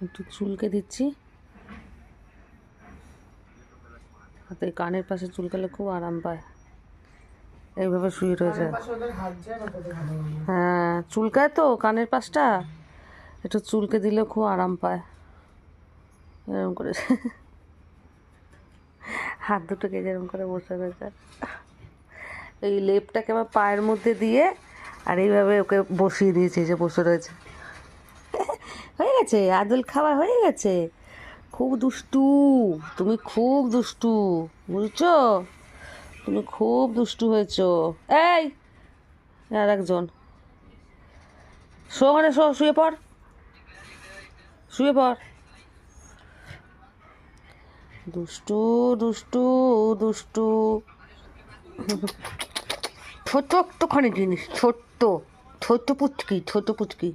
একটু চুলকে দিচ্ছি, হাতে কানের পাশে চুলকালে খুব আরাম পায়। এইভাবে শুয়ে রয়েছে। হ্যাঁ, চুলকায় তো কানের পাশটা, একটু চুলকে দিলে খুব আরাম পায়। এরকম করে হাত দুটোকে যেরকম করে বসে রয়েছে, এই লেপটাকে আমার পায়ের মধ্যে দিয়ে আর এইভাবে ওকে বসিয়ে দিয়েছি, যে বসে রয়েছে। হয়ে গেছে, আদল খাওয়া হয়ে গেছে। খুব দুষ্টু, তুমি খুব দুষ্টু, বুঝছো? তুমি খুব দুষ্টু হয়েছো। এই আর একজন, ওখানে শুয়ে পড়, শুয়ে পড়। দুষ্টু দুষ্টু দুষ্টু, ছোট্ট একটুখানি জিনিস, ছোট্ট ছোট্ট পুচকি, ছোট পুচকি।